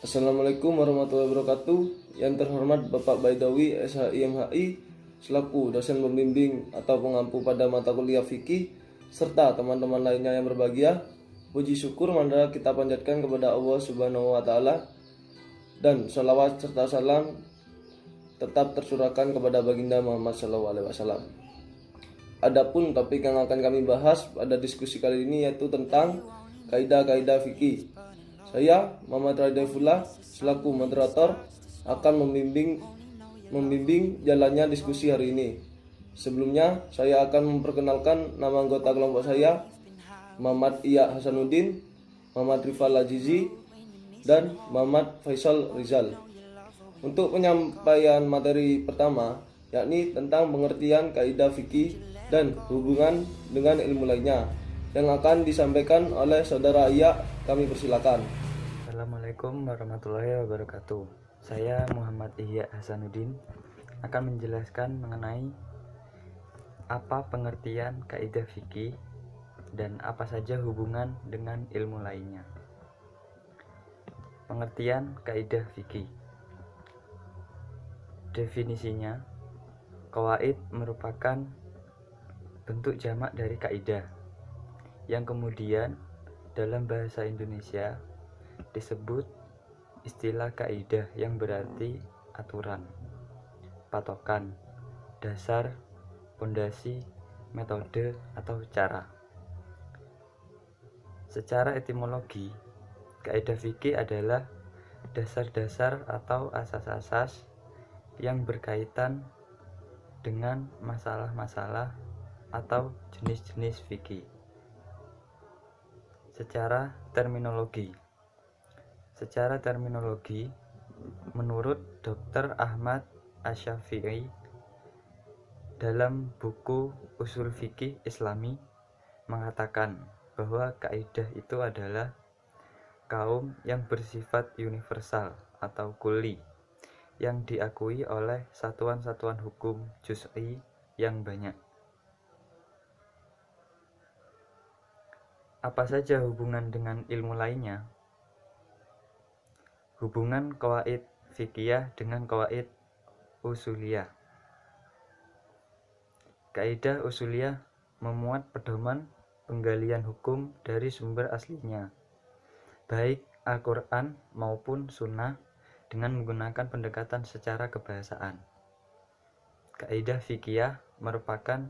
Assalamualaikum warahmatullahi wabarakatuh. Yang terhormat Bapak Baidawi SHIMHI selaku dosen pembimbing atau pengampu pada mata kuliah fikih serta teman-teman lainnya yang berbahagia. Puji syukur mandala kita panjatkan kepada Allah Subhanahu wa taala dan sholawat serta salam tetap tersurahkan kepada baginda Muhammad SAW. Adapun topik yang akan kami bahas pada diskusi kali ini yaitu tentang kaidah-kaidah fikih. Saya, Muhammad Radifullah, selaku moderator akan membimbing jalannya diskusi hari ini. Sebelumnya, saya akan memperkenalkan nama anggota kelompok saya, Muhammad Iya Hasanuddin, Muhammad Rifal Azizi, dan Muhammad Faisal Rizal. Untuk penyampaian materi pertama, yakni tentang pengertian kaidah fikih dan hubungan dengan ilmu lainnya, yang akan disampaikan oleh saudara Iya. Kami persilakan. Assalamualaikum warahmatullahi wabarakatuh. Saya Muhammad Iya Hasanuddin akan menjelaskan mengenai apa pengertian kaidah fikih dan apa saja hubungan dengan ilmu lainnya. Pengertian kaidah fikih. Definisinya, qawaid merupakan bentuk jamak dari kaidah yang kemudian dalam bahasa Indonesia disebut istilah kaidah yang berarti aturan, patokan, dasar, pondasi, metode, atau cara. Secara etimologi, kaidah fikih adalah dasar-dasar atau asas-asas yang berkaitan dengan masalah-masalah atau jenis-jenis fikih. Secara terminologi, menurut Dr. Ahmad Asy-Syafi'i dalam buku Ushul Fikih Islami mengatakan bahwa kaidah itu adalah kaum yang bersifat universal atau kulli yang diakui oleh satuan-satuan hukum juz'i yang banyak. Apa saja hubungan dengan ilmu lainnya? Hubungan qawaid fikih dengan qawaid usuliyah. Kaidah usuliyah memuat pedoman penggalian hukum dari sumber aslinya, baik Al-Quran maupun Sunnah, dengan menggunakan pendekatan secara kebahasaan. Kaidah fikih merupakan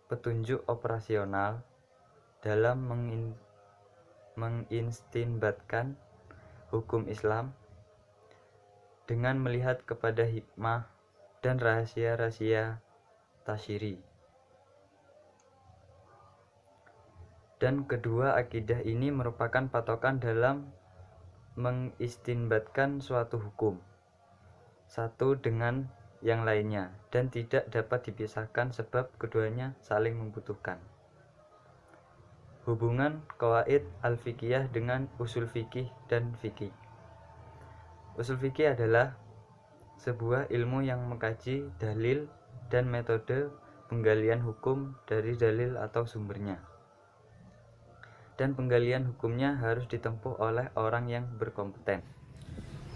petunjuk operasional dalam mengistinbatkan hukum Islam dengan melihat kepada hikmah dan rahasia-rahasia tasyri. Dan kedua akidah ini merupakan patokan dalam mengistinbatkan suatu hukum satu dengan yang lainnya dan tidak dapat dipisahkan sebab keduanya saling membutuhkan. Hubungan qawaid al-fiqhiyah dengan usul fikih dan fikih. Usul fikih adalah sebuah ilmu yang mengkaji dalil dan metode penggalian hukum dari dalil atau sumbernya. Dan penggalian hukumnya harus ditempuh oleh orang yang berkompeten.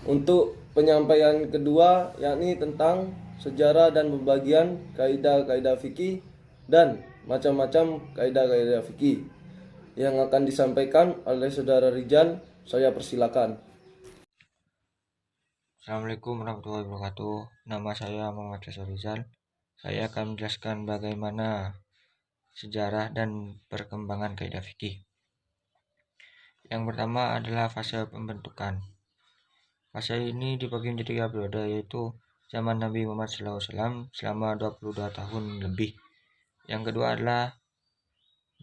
Untuk penyampaian kedua, yakni tentang sejarah dan pembagian kaidah-kaidah fikih dan macam-macam kaidah-kaidah fikih, yang akan disampaikan oleh saudara Rizal. Saya persilakan. Assalamualaikum warahmatullahi wabarakatuh. Nama saya Muhammad Faisal Rizal. Saya akan menjelaskan bagaimana sejarah dan perkembangan kaidah fikih. Yang pertama adalah fase pembentukan. Fase ini dibagi menjadi 3 periode, yaitu zaman Nabi Muhammad SAW selama 22 tahun lebih. Yang kedua adalah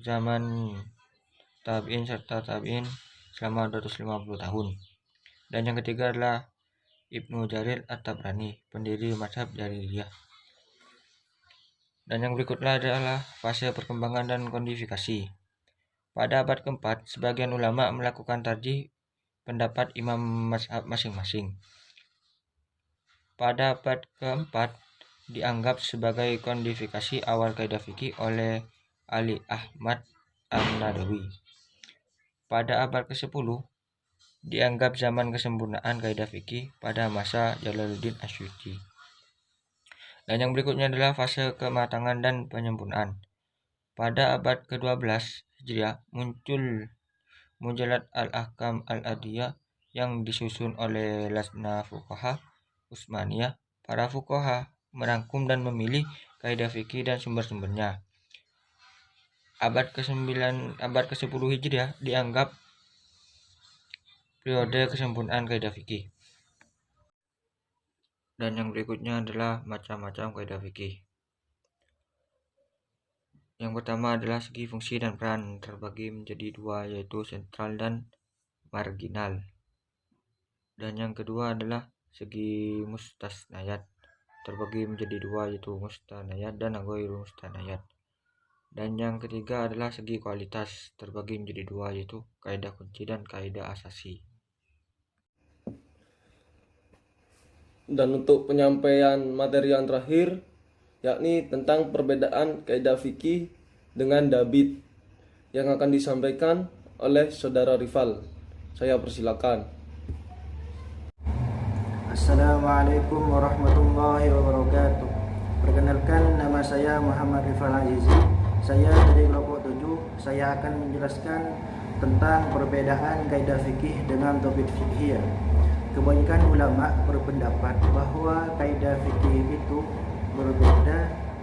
zaman tabi'in serta tabi'in selama 250 tahun. Dan yang ketiga adalah Ibnu Jarir At-Tabrani, pendiri mazhab Jaririyah. Dan yang berikutnya adalah fase perkembangan dan kodifikasi. Pada abad keempat, sebagian ulama melakukan tarjih pendapat imam mazhab masing-masing. Pada abad keempat, dianggap sebagai kodifikasi awal kaidah fikih oleh Ali Ahmad An-Nadawi. Pada abad ke-10, dianggap zaman kesempurnaan kaidah fikih pada masa Jalaluddin Asyuti. Dan yang berikutnya adalah fase kematangan dan penyempurnaan. Pada abad ke-12 Hijriah muncul Mujallat Al-Ahkam Al-Adiyah yang disusun oleh Lajnah Fuqaha Utsmaniyah. Para fuqaha merangkum dan memilih kaidah fikih dan sumber-sumbernya. Abad ke-10 Hijriah dianggap periode kesempurnaan kaidah fikih. Dan yang berikutnya adalah macam-macam kaidah fikih. Yang pertama adalah segi fungsi dan peran, terbagi menjadi dua, yaitu sentral dan marginal. Dan yang kedua adalah segi mustasnayat, terbagi menjadi dua, yaitu mustanayat dan ghairu mustanayat. Dan yang ketiga adalah segi kualitas, terbagi menjadi dua, yaitu kaidah kunci dan kaidah asasi. Dan untuk penyampaian materi yang terakhir, yakni tentang perbedaan kaidah fikih dengan dabit, yang akan disampaikan oleh saudara Rifal. Saya persilakan. Assalamualaikum warahmatullahi wabarakatuh. Perkenalkan, nama saya Muhammad Rifal Azizi. Saya dari kelompok 7. Saya akan menjelaskan tentang perbedaan kaidah fikih dengan topik fikhiyah. Kebanyakan ulama berpendapat bahwa kaidah fikih itu berbeda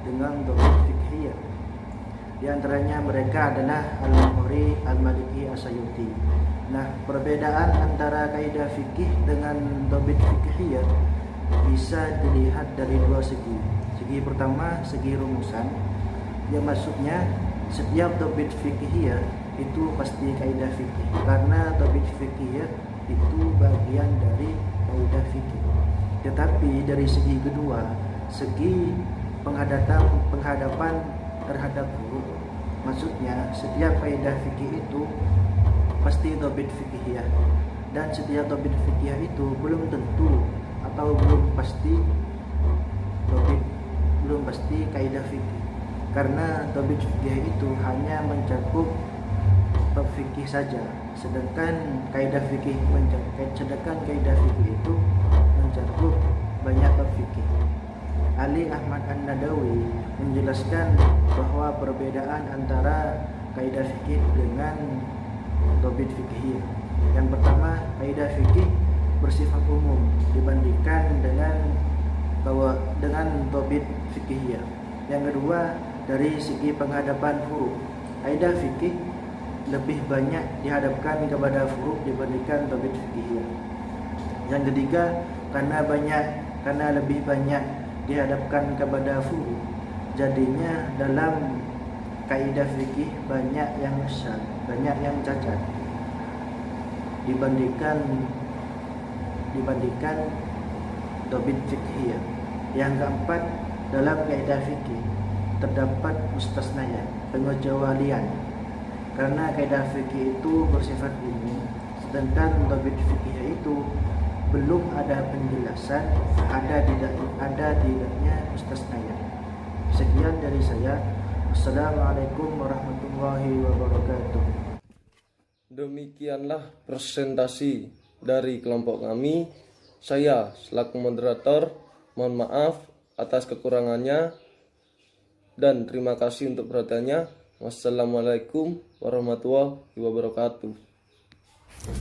dengan topik fikhiyah. Di antaranya mereka adalah Al-Bukhari, Al-Maliki, As-Sayuti. Nah, perbedaan antara kaidah fikih dengan topik fikhiyah bisa dilihat dari dua segi. Segi pertama, segi rumusan, yang maksudnya setiap topik fikhiyah itu pasti kaidah fikih, karena topik fikhiyah itu bagian dari kaidah fikih. Tetapi dari segi kedua, segi penghadapan terhadap huruf, maksudnya setiap kaidah fikih itu pasti topik fikihiyah, dan setiap topik fikihiyah itu belum tentu atau belum pasti kaidah fikih, karena topik fikihiyah itu hanya mencakup bab fikih saja, sedangkan kaidah fikih itu mencakup banyak bab fikih. Ali Ahmad An-Nadawi menjelaskan bahwa perbedaan antara kaidah fikih dengan topik fikih. Yang pertama, kaidah fikih bersifat umum dibandingkan dengan topik fikih. Yang kedua, dari segi penghadapan huruf, kaidah fikih lebih banyak dihadapkan kepada huruf dibandingkan topik fikih. Yang ketiga, karena lebih banyak dihadapkan kepada huruf, jadinya dalam kaidah fikih banyak yang cacat dibandingkan topik fikih. Yang keempat, dalam kaidah fikih terdapat mustasnayat, pengecualian, karena kaidah fikih itu bersifat umum, sedangkan topik fikih itu belum ada penjelasan ada tidaknya mustasnayat. Sekian dari saya. Assalamualaikum warahmatullahi wabarakatuh. Demikianlah presentasi dari kelompok kami. Saya selaku moderator mohon maaf atas kekurangannya dan terima kasih untuk perhatiannya. Wassalamualaikum warahmatullahi wabarakatuh.